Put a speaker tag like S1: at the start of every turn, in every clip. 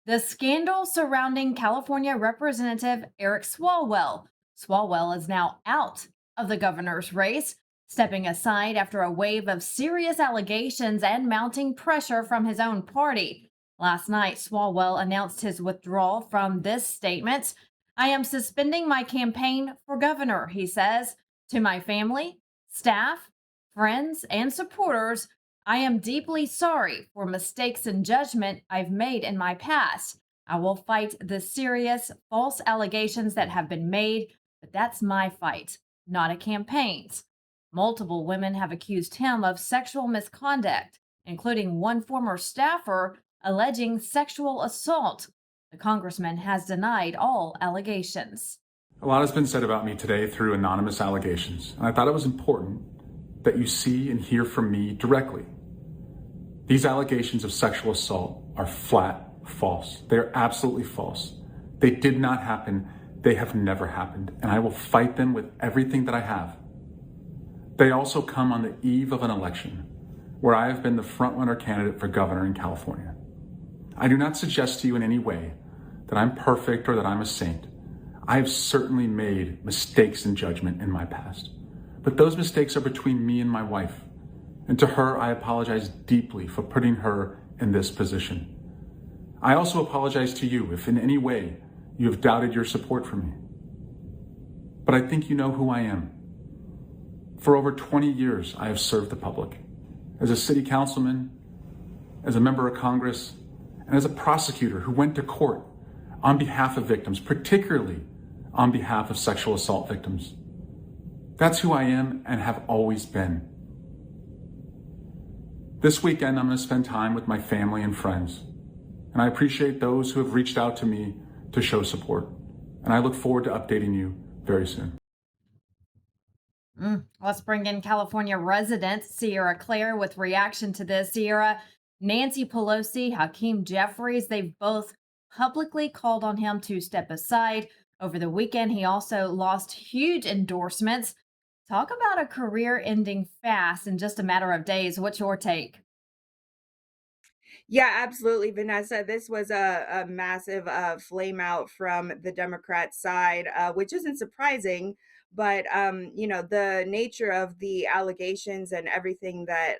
S1: The scandal surrounding California Representative Eric Swalwell. Swalwell is now out of the governor's race, stepping aside after a wave of serious allegations and mounting pressure from his own party. Last night, Swalwell announced his withdrawal from this statement. I am suspending my campaign for governor, he says, to my family, staff, friends, and supporters. I am deeply sorry for mistakes in judgment I've made in my past. I will fight the serious false allegations that have been made, but that's my fight, not a campaign's. Multiple women have accused him of sexual misconduct, including one former staffer alleging sexual assault. The congressman has denied all allegations.
S2: A lot has been said about me today through anonymous allegations, and I thought it was important that you see and hear from me directly. These allegations of sexual assault are flat false. They are absolutely false. They did not happen. They have never happened, and I will fight them with everything that I have. They also come on the eve of an election where I have been the frontrunner candidate for governor in California. I do not suggest to you in any way that I'm perfect or that I'm a saint. I have certainly made mistakes in judgment in my past, but those mistakes are between me and my wife. And to her, I apologize deeply for putting her in this position. I also apologize to you if in any way you have doubted your support for me. But I think you know who I am. For over 20 years, I have served the public as a city councilman, as a member of Congress, and as a prosecutor who went to court on behalf of victims, particularly on behalf of sexual assault victims. That's who I am and have always been. This weekend, I'm going to spend time with my family and friends, and I appreciate those who have reached out to me to show support, and I look forward to updating you very soon.
S1: Let's bring in California resident Sierra Claire with reaction to this. Sierra, Nancy Pelosi, Hakeem Jeffries, they've both publicly called on him to step aside. Over the weekend, he also lost huge endorsements. Talk about a career ending fast in just a matter of days. What's your take?
S3: Yeah, absolutely, Vanessa. This was a massive flame out from the Democrat side, which isn't surprising. But the nature of the allegations and everything that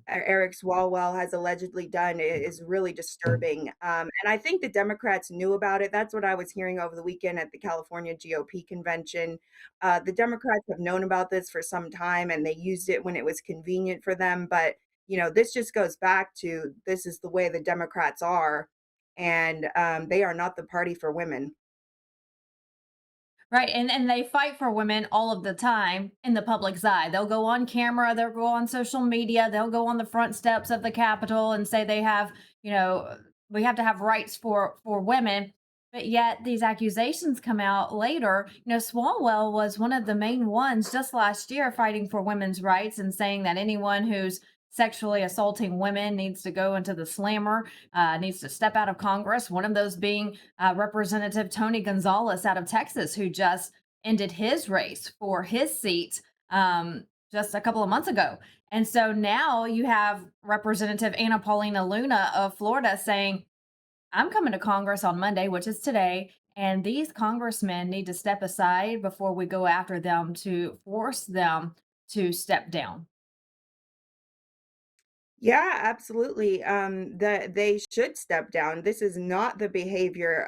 S3: Eric Swalwell has allegedly done is really disturbing. And I think the Democrats knew about it. That's what I was hearing over the weekend at the California GOP convention. The Democrats have known about this for some time and they used it when it was convenient for them. But, this just goes back to this is the way the Democrats are. And they are not the party for women.
S1: Right. And they fight for women all of the time in the public's eye. They'll go on camera, they'll go on social media, they'll go on the front steps of the Capitol and say they have, we have to have rights for women. But yet these accusations come out later. Swalwell was one of the main ones just last year fighting for women's rights and saying that anyone who's sexually assaulting women needs to go into the slammer, needs to step out of Congress. One of those being Representative Tony Gonzalez out of Texas, who just ended his race for his seat just a couple of months ago. And so now you have Representative Anna Paulina Luna of Florida saying, I'm coming to Congress on Monday, which is today, and these congressmen need to step aside before we go after them to force them to step down.
S3: Yeah, absolutely. That they should step down. This is not the behavior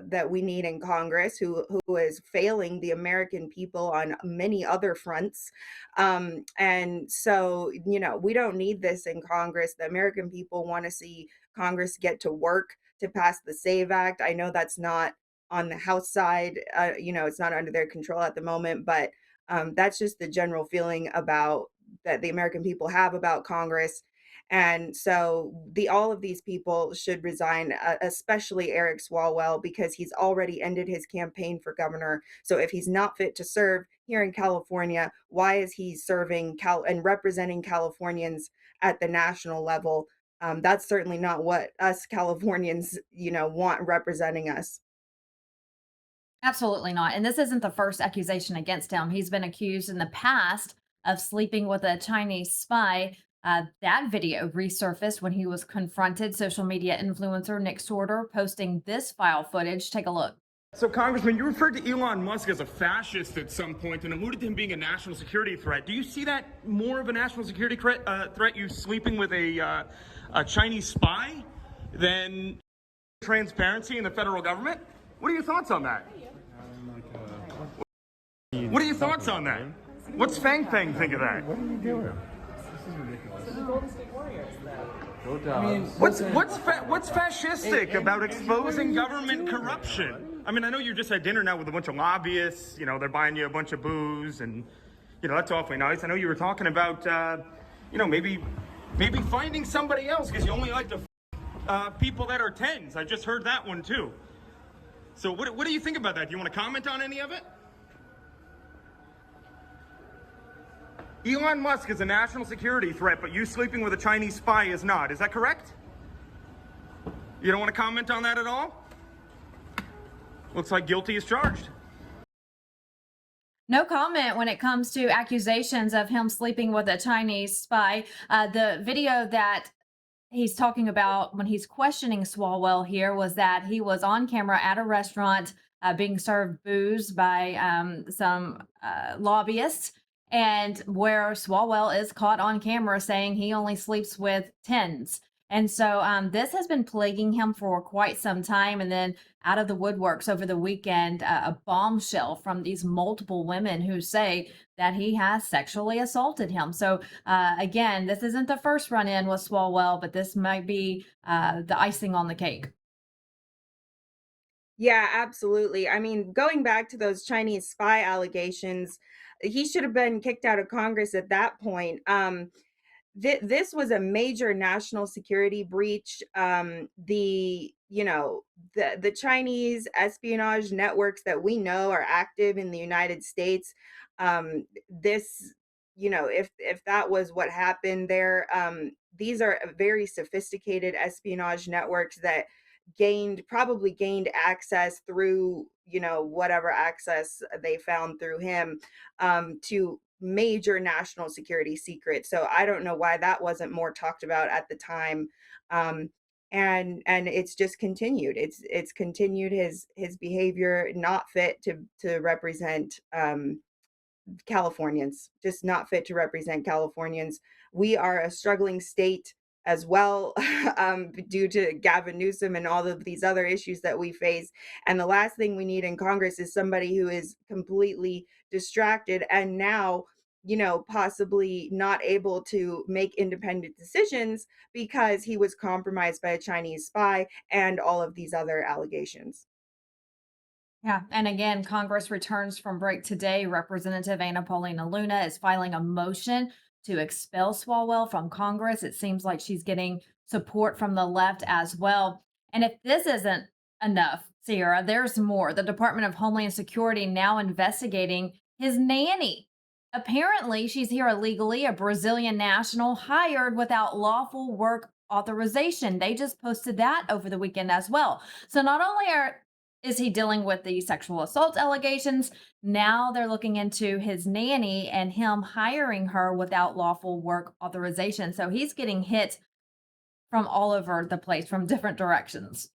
S3: that we need in Congress, who is failing the American people on many other fronts. And so, we don't need this in Congress. The American people want to see Congress get to work to pass the Save Act. I know that's not on the House side. It's not under their control at the moment, but that's just the general feeling about that the American people have about Congress. And so all of these people should resign, especially Eric Swalwell, because he's already ended his campaign for governor. So if he's not fit to serve here in California, why is he serving and representing Californians at the national level? That's certainly not what us Californians, want representing us.
S1: Absolutely not. And this isn't the first accusation against him. He's been accused in the past of sleeping with a Chinese spy. That video resurfaced when he was confronted. Social media influencer Nick Sorter posting this file footage. Take a look.
S4: So, Congressman, you referred to Elon Musk as a fascist at some point and alluded to him being a national security threat. Do you see that more of a national security threat, you sleeping with a Chinese spy, than transparency in the federal government? What are your thoughts on that? What are your thoughts on that? What's Fang Fang think of that?
S5: What are you doing?
S4: I mean, what's fascistic about exposing government corruption? I mean, I know you're just at dinner now with a bunch of lobbyists. You know, they're buying you a bunch of booze, and you know that's awfully nice. I know you were talking about, maybe finding somebody else because you only like to people that are tens. I just heard that one too. So, what do you think about that? Do you want to comment on any of it? Elon Musk is a national security threat, but you sleeping with a Chinese spy is not. Is that correct? You don't want to comment on that at all? Looks like guilty as charged.
S1: No comment when it comes to accusations of him sleeping with a Chinese spy. The video that he's talking about when he's questioning Swalwell here was that he was on camera at a restaurant being served booze by some lobbyists, and where Swalwell is caught on camera saying he only sleeps with tens. And so this has been plaguing him for quite some time. And then out of the woodworks over the weekend, a bombshell from these multiple women who say that he has sexually assaulted him. So again, this isn't the first run in with Swalwell, but this might be the icing on the cake.
S3: Yeah, absolutely. I mean, going back to those Chinese spy allegations, he should have been kicked out of Congress at that point. This was a major national security breach. The Chinese espionage networks that we know are active in the United States. This, if that was what happened there, these are very sophisticated espionage networks that probably gained access through, whatever access they found through him, to major national security secrets. So I don't know why that wasn't more talked about at the time. And it's just continued. It's continued his behavior not fit to represent Californians, just not fit to represent Californians. We are a struggling state as well, due to Gavin Newsom and all of these other issues that we face. And the last thing we need in Congress is somebody who is completely distracted and now, possibly not able to make independent decisions because he was compromised by a Chinese spy and all of these other allegations.
S1: Yeah. And again, Congress returns from break today. Representative Anna Paulina Luna is filing a motion to expel Swalwell from Congress. It seems like she's getting support from the left as well. And if this isn't enough, Sierra, there's more. The Department of Homeland Security now investigating his nanny. Apparently, she's here illegally, a Brazilian national hired without lawful work authorization. They just posted that over the weekend as well. So not only is he dealing with the sexual assault allegations, now they're looking into his nanny and him hiring her without lawful work authorization. So he's getting hit from all over the place, from different directions.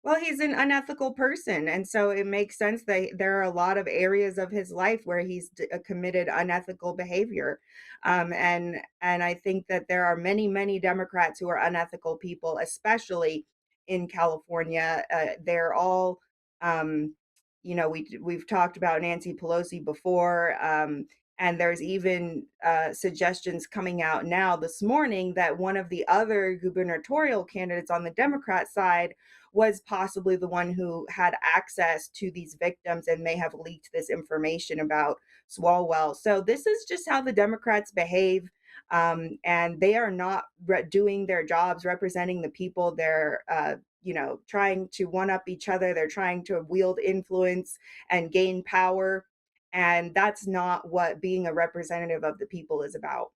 S3: Well, he's an unethical person, and so it makes sense that there are a lot of areas of his life where he's committed unethical behavior, and I think that there are many, many Democrats who are unethical people, especially in California. They're all, we've talked about Nancy Pelosi before, and there's even suggestions coming out now this morning that one of the other gubernatorial candidates on the Democrat side was possibly the one who had access to these victims and may have leaked this information about Swalwell. So this is just how the Democrats behave. And they are not doing their jobs representing the people. They're, trying to one up each other. They're trying to wield influence and gain power. And that's not what being a representative of the people is about.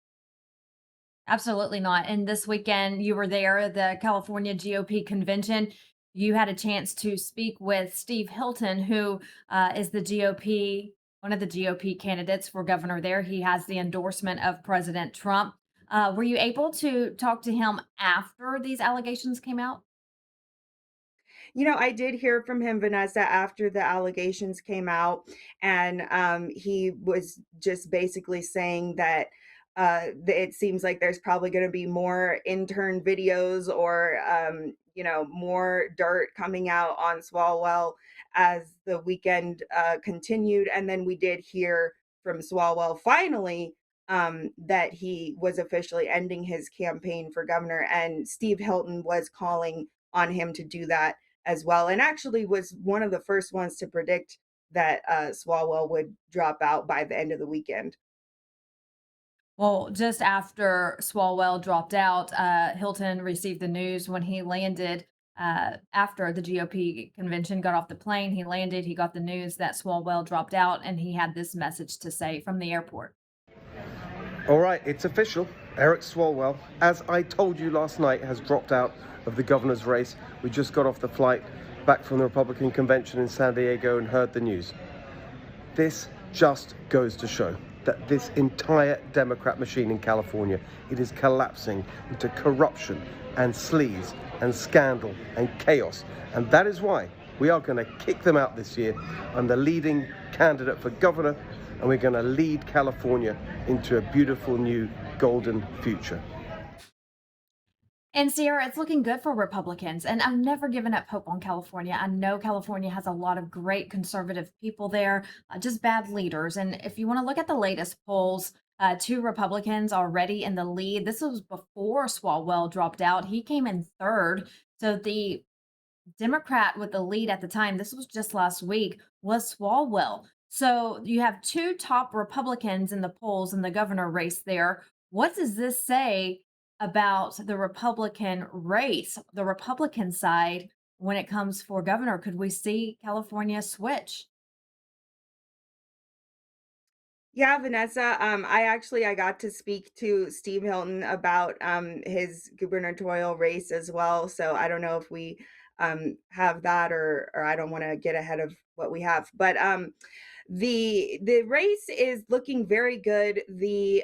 S1: Absolutely not. And this weekend, you were there, the California GOP convention. You had a chance to speak with Steve Hilton, who is the GOP, one of the GOP candidates for governor there. He has the endorsement of President Trump. Were you able to talk to him after these allegations came out?
S3: I did hear from him, Vanessa, after the allegations came out, and he was just basically saying that it seems like there's probably going to be more intern videos or more dirt coming out on Swalwell as the weekend continued. And then we did hear from Swalwell finally that he was officially ending his campaign for governor, and Steve Hilton was calling on him to do that as well, and actually was one of the first ones to predict that Swalwell would drop out by the end of the weekend.
S1: Well, just after Swalwell dropped out, Hilton received the news when he landed. After the GOP convention got off the plane, he landed. He got the news that Swalwell dropped out, and he had this message to say from the airport.
S5: All right, it's official. Eric Swalwell, as I told you last night, has dropped out of the governor's race. We just got off the flight back from the Republican convention in San Diego and heard the news. This just goes to show that this entire Democrat machine in California, it is collapsing into corruption and sleaze and scandal and chaos. And that is why we are going to kick them out this year. I'm the leading candidate for governor, and we're going to lead California into a beautiful new golden future.
S1: And Sierra, it's looking good for Republicans. And I've never given up hope on California. I know California has a lot of great conservative people there, just bad leaders. And if you want to look at the latest polls, two Republicans already in the lead. This was before Swalwell dropped out. He came in third. So the Democrat with the lead at the time, this was just last week, was Swalwell. So you have two top Republicans in the polls in the governor race there. What does this say about the Republican race, the Republican side, when it comes for governor? Could we see California switch?
S3: Yeah, Vanessa. I got to speak to Steve Hilton about his gubernatorial race as well. So I don't know if we have that, or I don't want to get ahead of what we have. But the race is looking very good. The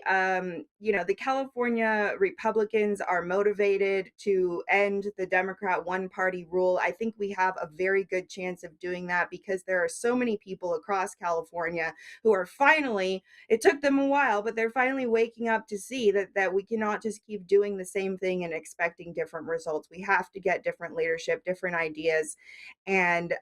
S3: California Republicans are motivated to end the Democrat one party rule. I think we have a very good chance of doing that because there are so many people across California who are finally, it took them a while, but they're finally waking up to see that we cannot just keep doing the same thing and expecting different results. We have to get different leadership, different ideas, and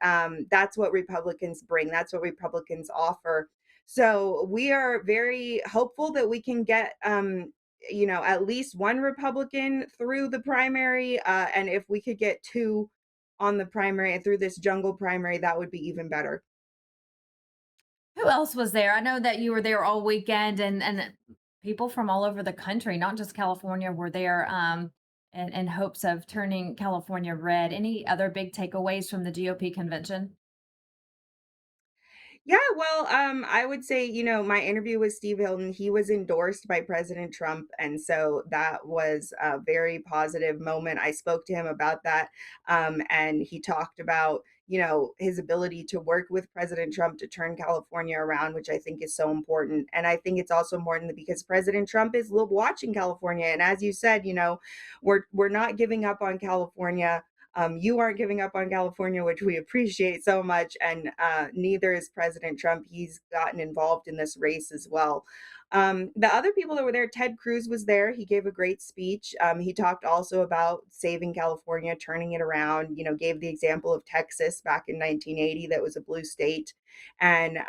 S3: that's what Republicans bring. That's what Republicans offer. So we are very hopeful that we can get at least one Republican through the primary, and if we could get two on the primary and through this jungle primary, that would be even better.
S1: Who else was there? I know that you were there all weekend, and people from all over the country, not just California, were there in hopes of turning California red. Any other big takeaways from the GOP convention?
S3: Yeah, well, I would say, my interview with Steve Hilton, he was endorsed by President Trump. And so that was a very positive moment. I spoke to him about that. And he talked about, his ability to work with President Trump to turn California around, which I think is so important. And I think it's also important because President Trump is watching California. And as you said, we're not giving up on California. You aren't giving up on California, which we appreciate so much, and neither is President Trump. He's gotten involved in this race as well. The other people that were there, Ted Cruz was there. He gave a great speech. He talked also about saving California, turning it around, gave the example of Texas back in 1980 that was a blue state. And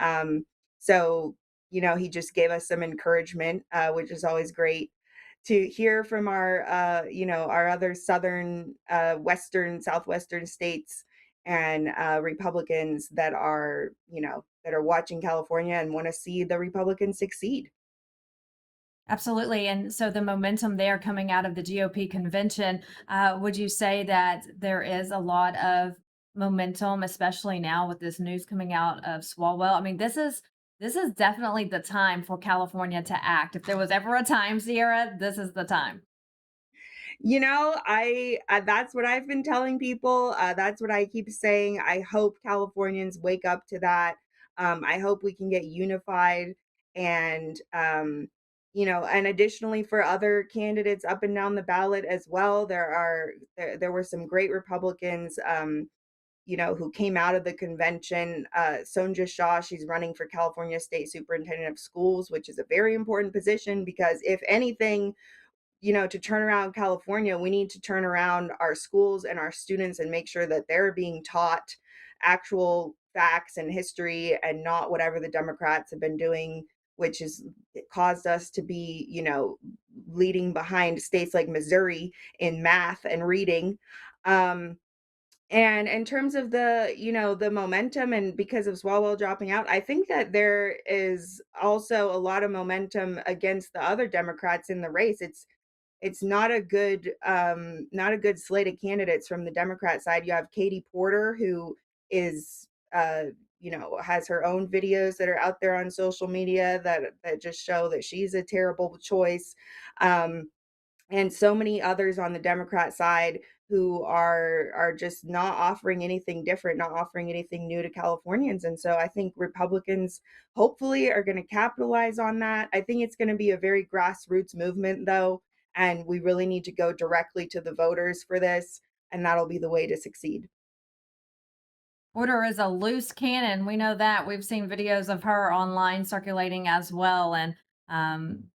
S3: so, he just gave us some encouragement, which is always great to hear from our other southern, western, southwestern states and Republicans that are, that are watching California and want to see the Republicans succeed.
S1: Absolutely. And so the momentum there coming out of the GOP convention, would you say that there is a lot of momentum, especially now with this news coming out of Swalwell? I mean, this is definitely the time for California to act. If there was ever a time, Sierra, this is the time.
S3: I that's what I've been telling people. That's what I keep saying. I hope Californians wake up to that. I hope we can get unified and And additionally for other candidates up and down the ballot as well, there were some great Republicans, who came out of the convention. Sonja Shaw, she's running for California State Superintendent of Schools, which is a very important position because if anything, to turn around California, we need to turn around our schools and our students and make sure that they're being taught actual facts and history and not whatever the Democrats have been doing, which has caused us to be, leading behind states like Missouri in math and reading. And in terms of the momentum and because of Swalwell dropping out, I think that there is also a lot of momentum against the other Democrats in the race. It's not a good slate of candidates from the Democrat side. You have Katie Porter, who is has her own videos that are out there on social media that just show that she's a terrible choice. And so many others on the Democrat side who are just not offering anything different, not offering anything new to Californians. And so I think Republicans hopefully are going to capitalize on that. I think it's going to be a very grassroots movement though, and we really need to go directly to the voters for this, and that'll be the way to succeed.
S1: Porter is a loose cannon. We know that. We've seen videos of her online circulating as well, and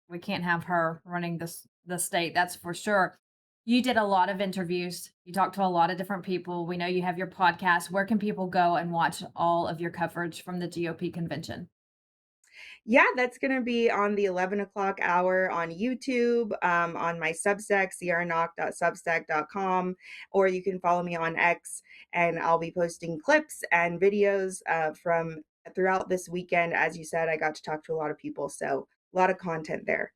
S1: we can't have her running the state. That's for sure. You did a lot of interviews. You talked to a lot of different people. We know you have your podcast. Where can people go and watch all of your coverage from the GOP convention?
S3: Yeah, that's going to be on the 11 o'clock hour on YouTube, on my Substack, crknock.substack.com, or you can follow me on X, and I'll be posting clips and videos from throughout this weekend. As you said, I got to talk to a lot of people, so a lot of content there.